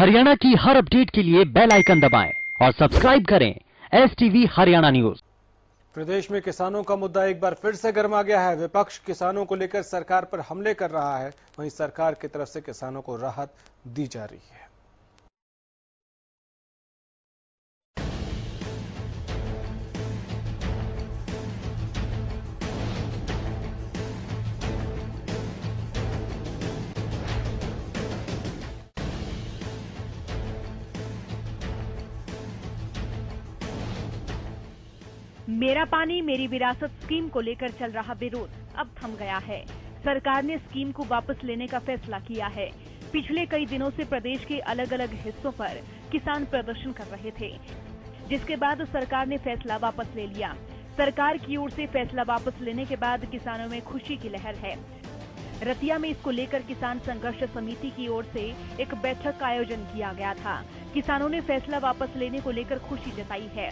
हरियाणा की हर अपडेट के लिए बेल आइकन दबाएं और सब्सक्राइब करें STV हरियाणा न्यूज। प्रदेश में किसानों का मुद्दा एक बार फिर से गर्मा गया है। विपक्ष किसानों को लेकर सरकार पर हमले कर रहा है, वहीं सरकार की तरफ से किसानों को राहत दी जा रही है। मेरा पानी मेरी विरासत स्कीम को लेकर चल रहा विरोध अब थम गया है। सरकार ने स्कीम को वापस लेने का फैसला किया है। पिछले कई दिनों से प्रदेश के अलग अलग हिस्सों पर किसान प्रदर्शन कर रहे थे, जिसके बाद सरकार ने फैसला वापस ले लिया। सरकार की ओर से फैसला वापस लेने के बाद किसानों में खुशी की लहर है। रतिया में इसको लेकर किसान संघर्ष समिति की ओर से एक बैठक का आयोजन किया गया था। किसानों ने फैसला वापस लेने को लेकर खुशी जताई है।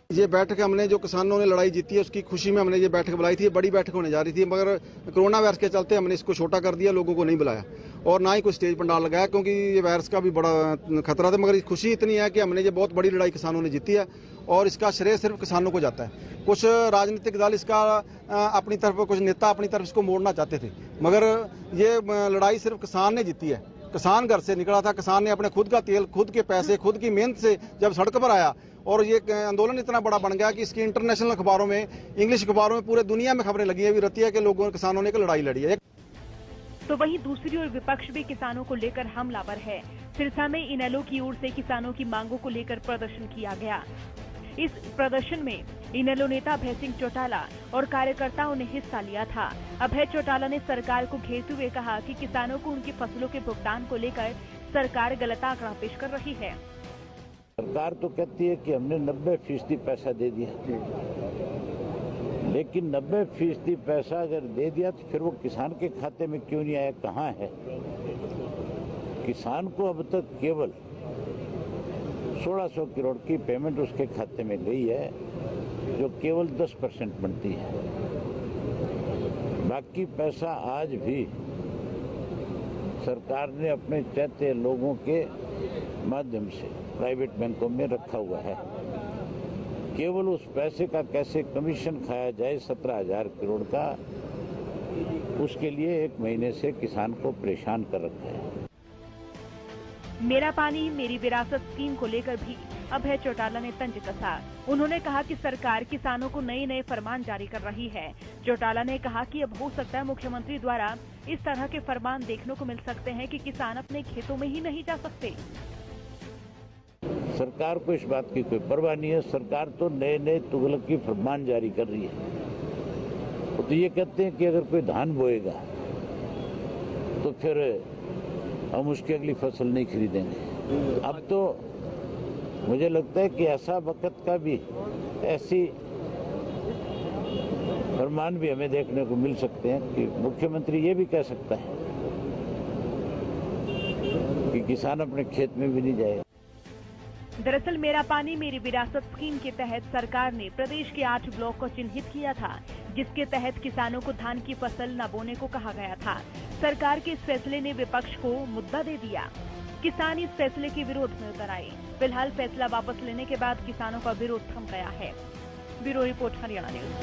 ये बैठक हमने जो किसानों ने लड़ाई जीती है उसकी खुशी में हमने ये बैठक बुलाई थी। ये बड़ी बैठक होने जा रही थी, मगर कोरोना वायरस के चलते हमने इसको छोटा कर दिया, लोगों को नहीं बुलाया और ना ही कोई स्टेज पंडाल लगाया, क्योंकि ये वायरस का भी बड़ा खतरा था। मगर खुशी इतनी है कि हमने ये बहुत बड़ी लड़ाई किसानों ने जीती है और इसका श्रेय सिर्फ किसानों को जाता है। कुछ राजनीतिक दल इसका अपनी तरफ, कुछ नेता अपनी तरफ इसको मोड़ना चाहते थे, मगर ये लड़ाई सिर्फ किसान ने जीती है। किसान घर से निकला था, किसान ने अपने खुद का तेल, खुद के पैसे, खुद की मेहनत से जब सड़क पर आया और ये आंदोलन इतना बड़ा बन गया कि इसकी इंटरनेशनल अखबारों में, इंग्लिश अखबारों में, पूरे दुनिया में खबरें लगी है। रतिया के लोगों, किसानों ने लड़ाई लड़ी है। तो वहीं दूसरी ओर विपक्ष भी किसानों को लेकर हमलावर है। सिरसा में इनेलो की ओर से किसानों की मांगों को लेकर प्रदर्शन किया गया। इस प्रदर्शन में इनेलो नेता अभय सिंह चौटाला और कार्यकर्ताओं ने हिस्सा लिया था। अभय चौटाला ने सरकार को घेरते हुए कहा कि किसानों को उनकी फसलों के भुगतान को लेकर सरकार गलत आंकड़ा पेश कर रही है। सरकार तो कहती है कि हमने 90% पैसा दे दिया, लेकिन 90% पैसा अगर दे दिया तो फिर वो किसान के खाते में क्यों नहीं आया, कहाँ है? किसान को अब तक केवल 1600 करोड़ की पेमेंट उसके खाते में गई है, जो केवल 10% बनती है। बाकी पैसा आज भी सरकार ने अपने चैत्य लोगों के माध्यम से प्राइवेट बैंकों में रखा हुआ है। केवल उस पैसे का कैसे कमीशन खाया जाए 17,000 करोड़ का, उसके लिए 1 महीने से किसान को परेशान कर रखा है। मेरा पानी मेरी विरासत स्कीम को लेकर भी अभय चौटाला ने तंज कसा। उन्होंने कहा कि सरकार किसानों को नए नए फरमान जारी कर रही है। चौटाला ने कहा कि अब हो सकता है मुख्यमंत्री द्वारा इस तरह के फरमान देखने को मिल सकते हैं कि किसान अपने खेतों में ही नहीं जा सकते। सरकार को इस बात की कोई परवाह नहीं है। सरकार तो नए नए तुगलक की फरमान जारी कर रही है। तो ये कहते हैं कि अगर कोई धान बोएगा तो फिर हम उसकी अगली फसल नहीं खरीदेंगे। अब तो मुझे लगता है कि ऐसा वक्त का भी, ऐसी फरमान भी हमें देखने को मिल सकते हैं कि मुख्यमंत्री ये भी कह सकता है कि किसान अपने खेत में भी नहीं जाएगा। दरअसल मेरा पानी मेरी विरासत स्कीम के तहत सरकार ने प्रदेश के 8 ब्लॉक को चिन्हित किया था, जिसके तहत किसानों को धान की फसल न बोने को कहा गया था। सरकार के इस फैसले ने विपक्ष को मुद्दा दे दिया। किसान इस फैसले के विरोध में उतर आए। फिलहाल फैसला वापस लेने के बाद किसानों का विरोध थम गया है। Bureau report, Haryana news.